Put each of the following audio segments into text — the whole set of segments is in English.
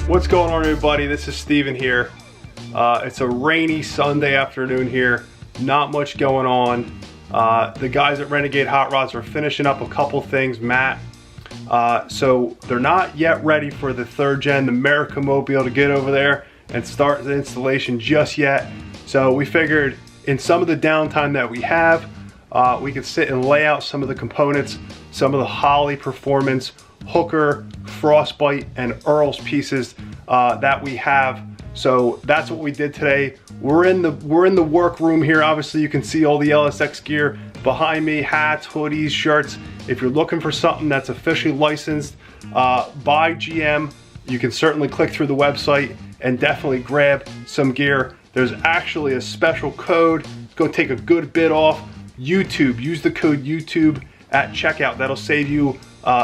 What's going on, everybody? This is Steven here. It's a rainy Sunday afternoon here. Not much going on. The guys at Renegade Hot Rods are finishing up a couple things, Matt. So they're not yet ready for the 3rd gen, the America Mobile, to get over there and start the installation just yet. So we figured in some of the downtime that we have, we could sit and lay out some of the components, some of the Holley Performance, Hooker, Frostbite, and Earls pieces that we have. So that's what we did today. We're in the workroom here. Obviously you can see all the LSX gear behind me, hats, hoodies, shirts. If you're looking for something that's officially licensed by GM, you can certainly click through the website and definitely grab some gear. There's actually a special code. It's gonna take a good bit off. YouTube, use the code YouTube at checkout. That'll save you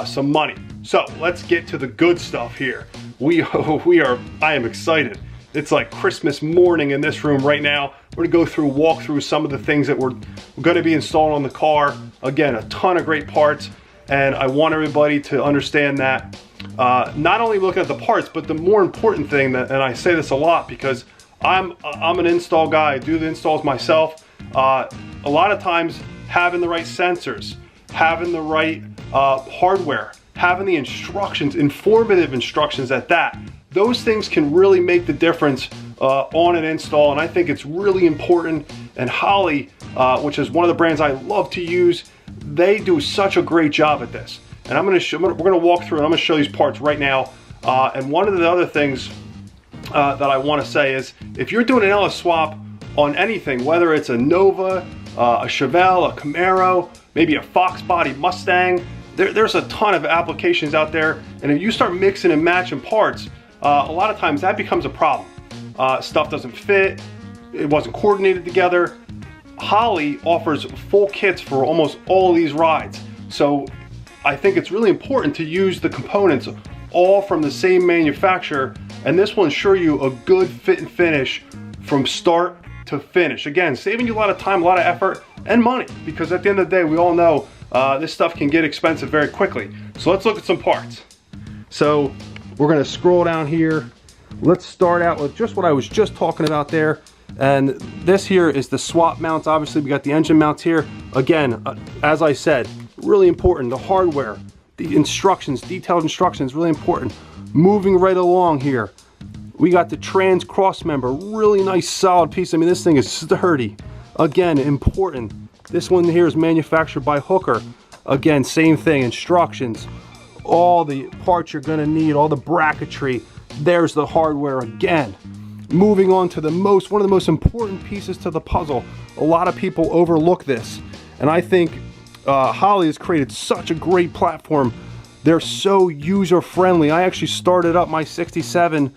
some money. So let's get to the good stuff here. I am excited. It's like Christmas morning in this room right now. We're gonna walk through some of the things that we're gonna be installing on the car. Again, a ton of great parts, and I want everybody to understand that not only looking at the parts, but the more important thing, and I say this a lot because I'm an install guy, I do the installs myself. A lot of times having the right sensors, having the right hardware, having the instructions, informative instructions at that, those things can really make the difference on an install, and I think it's really important. And Holley, which is one of the brands I love to use, they do such a great job at this. And we're gonna walk through and I'm gonna show these parts right now. And one of the other things that I wanna say is, if you're doing an LS swap on anything, whether it's a Nova, a Chevelle, a Camaro, maybe a Fox body Mustang, there's a ton of applications out there, and if you start mixing and matching parts, a lot of times that becomes a problem. Stuff doesn't fit, it wasn't coordinated together. Holley offers full kits for almost all these rides, so I think it's really important to use the components all from the same manufacturer, and this will ensure you a good fit and finish from start to finish. Again, saving you a lot of time, a lot of effort, and money, because at the end of the day, we all know this stuff can get expensive very quickly. So let's look at some parts. So we're gonna scroll down here. Let's start out with just what I was just talking about there. And this here is the swap mounts. Obviously we got the engine mounts here. Again, as I said, really important. The hardware, the instructions, detailed instructions, really important. Moving right along here, we got the trans cross member, really nice solid piece. I mean, this thing is sturdy. Again, important. This one here is manufactured by Hooker. Again, same thing, instructions, all the parts you're gonna need, all the bracketry. There's the hardware again. Moving on to one of the most important pieces to the puzzle. A lot of people overlook this, and I think Holley has created such a great platform. They're so user-friendly. I actually started up my 67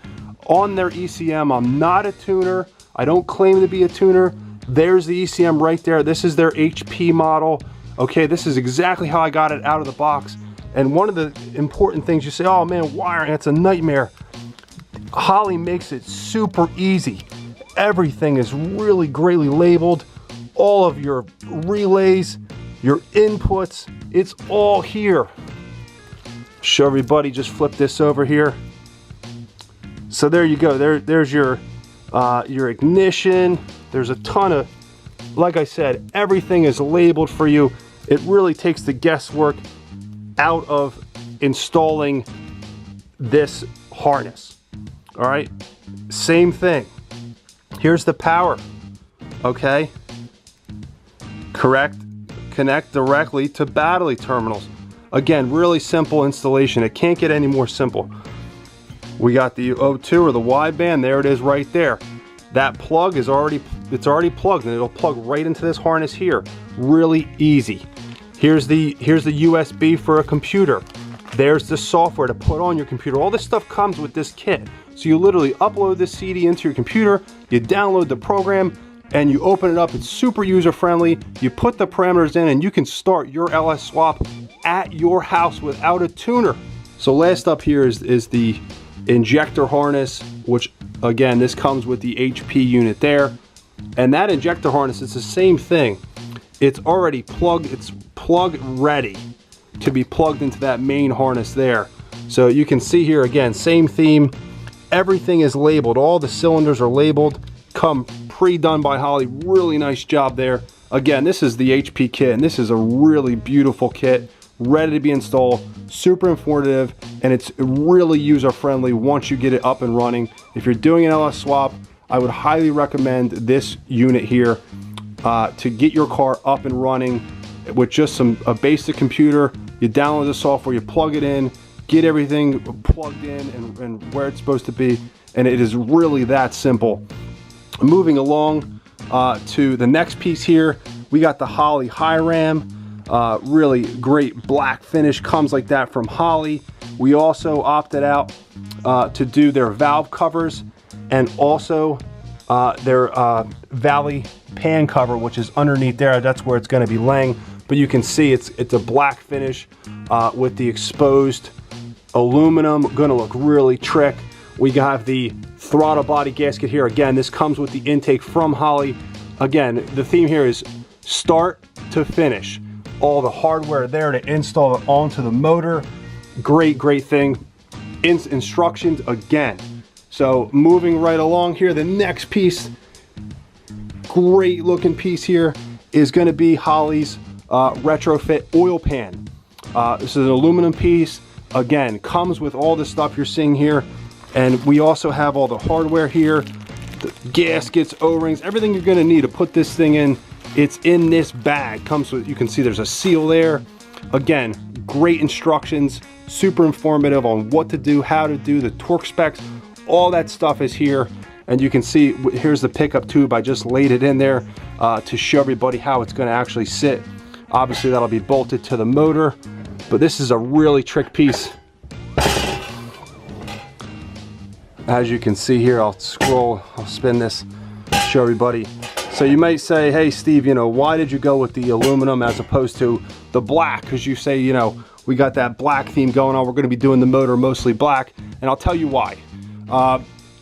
on their ECM. I'm not a tuner. I don't claim to be a tuner. There's the ECM right there. This is their HP model. Okay, this is exactly how I got it out of the box. And one of the important things, you say, oh man, wiring, it's a nightmare. Holley makes it super easy. Everything is really greatly labeled. All of your relays, your inputs, it's all here. Show everybody, just flip this over here. So there you go, there's your ignition. There's a ton of, like I said, everything is labeled for you. It really takes the guesswork out of installing this harness. All right, same thing. Here's the power, okay? Connect directly to battery terminals. Again, really simple installation. It can't get any more simple. We got the O2 or the wideband, there it is right there. That plug is already plugged, and it'll plug right into this harness here. Really easy. Here's the USB for a computer. There's the software to put on your computer. All this stuff comes with this kit. So you literally upload this CD into your computer, you download the program, and you open it up. It's super user-friendly. You put the parameters in, and you can start your LS swap at your house without a tuner. So last up here is the injector harness, which again, this comes with the HP unit there. And that injector harness, it's the same thing. It's already plugged, it's plug ready to be plugged into that main harness there. So you can see here again, same theme. Everything is labeled. All the cylinders are labeled, come pre-done by Holley. Really nice job there. Again, this is the HP kit, and this is a really beautiful kit, ready to be installed, super informative, and it's really user-friendly once you get it up and running. If you're doing an LS swap, I would highly recommend this unit here to get your car up and running with just a basic computer. You download the software, you plug it in, get everything plugged in and where it's supposed to be, and it is really that simple. Moving along to the next piece here, we got the Holley High Ram. Really great black finish, comes like that from Holley. We also opted out to do their valve covers and also their Holley pan cover, which is underneath there. That's where it's going to be laying. But you can see it's a black finish with the exposed aluminum. Going to look really trick. We have the throttle body gasket here. Again, this comes with the intake from Holley. Again, the theme here is start to finish. All the hardware there to install it onto the motor. Great thing. Instructions again. So moving right along here, the next piece, great looking piece here, is going to be Holley's retrofit oil pan. This is an aluminum piece. Again, comes with all the stuff you're seeing here. And we also have all the hardware here, the gaskets, O-rings, everything you're going to need to put this thing in. It's in this bag. Comes with, you can see there's a seal there. Again, great instructions, super informative on what to do, how to do, the torque specs, all that stuff is here. And you can see, here's the pickup tube. I just laid it in there to show everybody how it's going to actually sit. Obviously that'll be bolted to the motor, but this is a really trick piece. As you can see here, I'll spin this, show everybody. So you might say, hey Steve, you know, why did you go with the aluminum as opposed to the black? Because you say, you know, we got that black theme going on. We're going to be doing the motor mostly black, and I'll tell you why.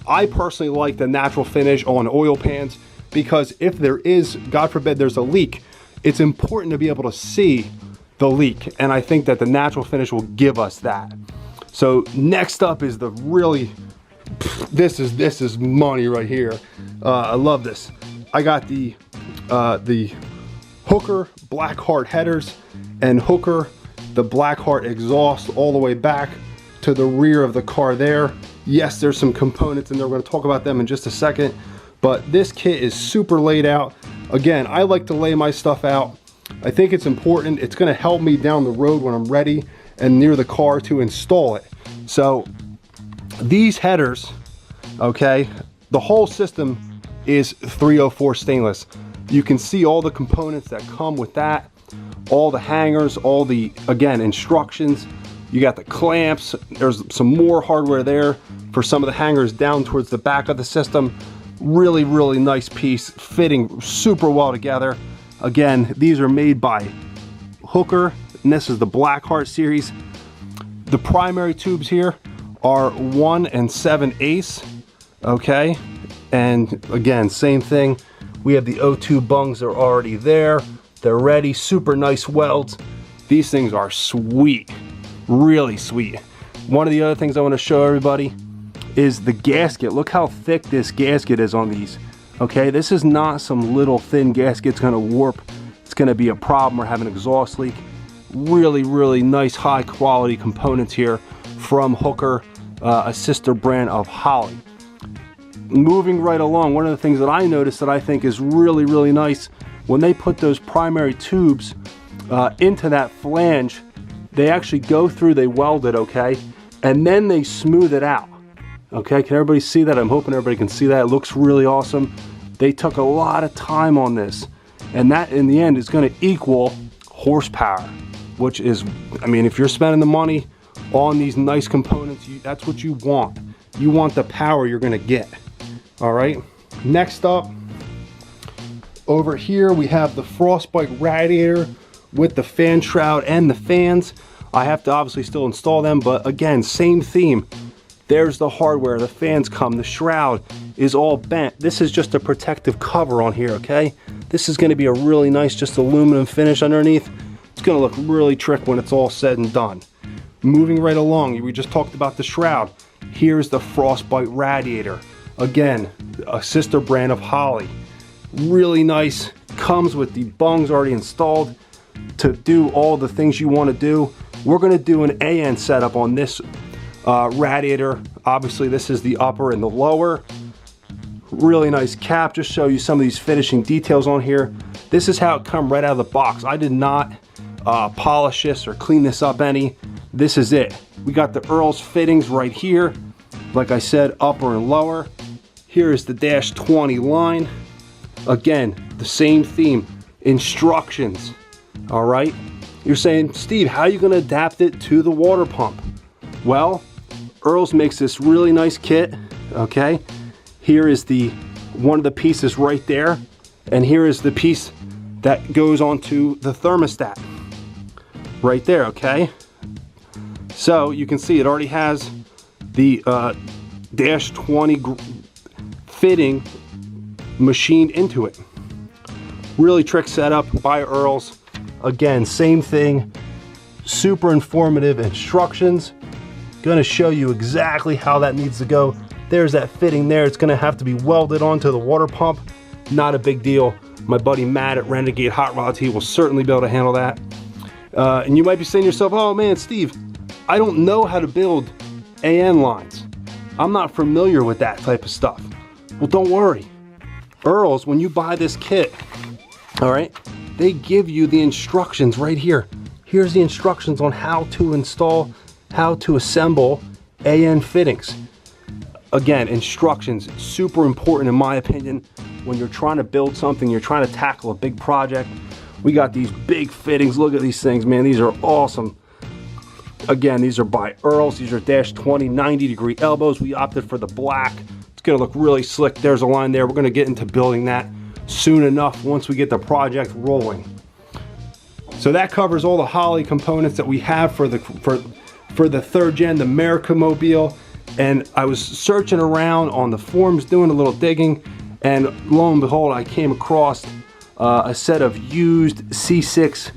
I personally like the natural finish on oil pans because if there is, God forbid, there's a leak, it's important to be able to see the leak, and I think that the natural finish will give us that. So next up is the really, this is money right here. I love this. I got the Hooker Blackheart headers and Hooker the Blackheart exhaust all the way back to the rear of the car there. Yes, there's some components in there. We're going to talk about them in just a second, but this kit is super laid out. Again, I like to lay my stuff out. I think it's important. It's going to help me down the road when I'm ready and near the car to install it. So these headers, okay, the whole system is 304 stainless. You can see all the components that come with that, all the hangers, all the, again, instructions. You got the clamps. There's some more hardware there for some of the hangers down towards the back of the system. Really nice piece, fitting super well together. Again, these are made by Hooker, and this is the Blackheart series. The primary tubes here are 1 7/8, okay? And again, same thing. We have the O2 bungs are already there. They're ready, super nice welds. These things are sweet, really sweet. One of the other things I want to show everybody is the gasket. Look how thick this gasket is on these. Okay, this is not some little thin gasket. It's gonna warp. It's gonna be a problem or have an exhaust leak. Really nice high quality components here from Hooker, a sister brand of Holley. Moving right along, one of the things that I noticed that I think is really nice, when they put those primary tubes into that flange, they actually go through, they weld it, okay, and then they smooth it out. Okay, can everybody see that? I'm hoping everybody can see that. It looks really awesome. They took a lot of time on this, and that in the end is going to equal horsepower, which is, I mean, if you're spending the money on these nice components, that's what you want. You want the power you're going to get. All right, next up, over here we have the Frostbite radiator with the fan shroud and the fans. I have to obviously still install them, but again, same theme. There's the hardware, the fans come, the shroud is all bent. This is just a protective cover on here, okay? This is gonna be a really nice, just aluminum finish underneath. It's gonna look really trick when it's all said and done. Moving right along, we just talked about the shroud. Here's the Frostbite Radiator. Again, a sister brand of Holley. Really nice, comes with the bungs already installed to do all the things you want to do. We're going to do an AN setup on this radiator. Obviously this is the upper and the lower. Really nice cap, just show you some of these finishing details on here. This is how it come right out of the box. I did not polish this or clean this up any. This is it. We got the Earls fittings right here. Like I said, upper and lower. Here is the -20 line. Again, the same theme, instructions. All right, you're saying, Steve, how are you going to adapt it to the water pump? Well, Earls makes this really nice kit. Okay, here is the one of the pieces right there, and here is the piece that goes onto the thermostat right there. Okay, so you can see it already has the -20 fitting machined into it. Really trick setup by Earls. Again, same thing, super informative instructions. Gonna show you exactly how that needs to go. There's that fitting there. It's gonna have to be welded onto the water pump. Not a big deal. My buddy Matt at Renegade Hot Rods, he will certainly be able to handle that. And you might be saying to yourself, oh man, Steve, I don't know how to build AN lines. I'm not familiar with that type of stuff. Well, don't worry. Earls, when you buy this kit, all right, they give you the instructions right here. Here's the instructions on how to install, how to assemble AN fittings. Again, instructions, super important in my opinion. When you're trying to build something, you're trying to tackle a big project. We got these big fittings. Look at these things, man. These are awesome. Again, these are by Earls. These are -20, 90-degree elbows. We opted for the black. It's gonna look really slick. There's a line there. We're gonna get into building that soon enough once we get the project rolling. So that covers all the Holley components that we have for the third gen, the America Mobile. And I was searching around on the forums, doing a little digging, and lo and behold, I came across a set of used C6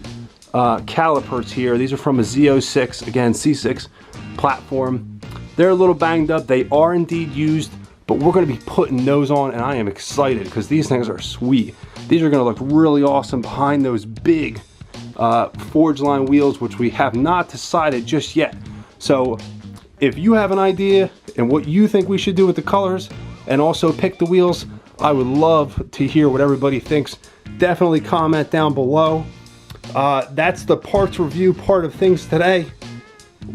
calipers here. These are from a Z06, again, C6 platform. They're a little banged up. They are indeed used, but we're gonna be putting those on, and I am excited because these things are sweet. These are gonna look really awesome behind those big forge line wheels, which we have not decided just yet. So if you have an idea and what you think we should do with the colors and also pick the wheels, I would love to hear what everybody thinks. Definitely comment down below. That's the parts review part of things today.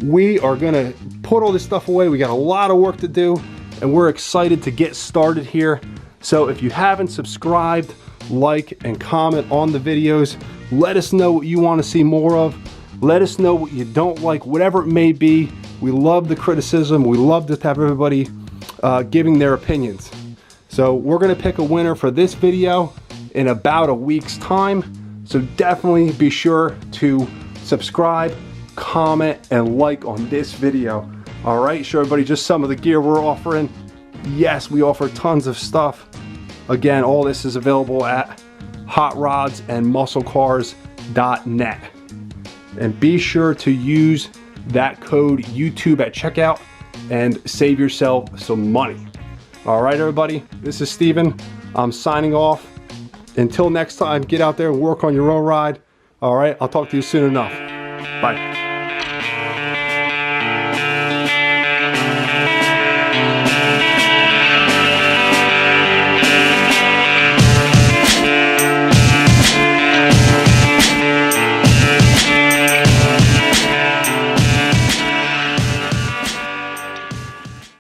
We are gonna put all this stuff away. We got a lot of work to do, and we're excited to get started here. So if you haven't subscribed, like, and comment on the videos, let us know what you want to see more of. Let us know what you don't like, whatever it may be. We love the criticism. We love to have everybody giving their opinions. So we're gonna pick a winner for this video in about a week's time. So definitely be sure to subscribe, comment, and like on this video. All right, show everybody just some of the gear we're offering. Yes, we offer tons of stuff. Again, all this is available at hotrodsandmusclecars.net. And be sure to use that code YouTube at checkout and save yourself some money. All right, everybody, this is Steven. I'm signing off. Until next time, get out there and work on your own ride. All right, I'll talk to you soon enough. Bye.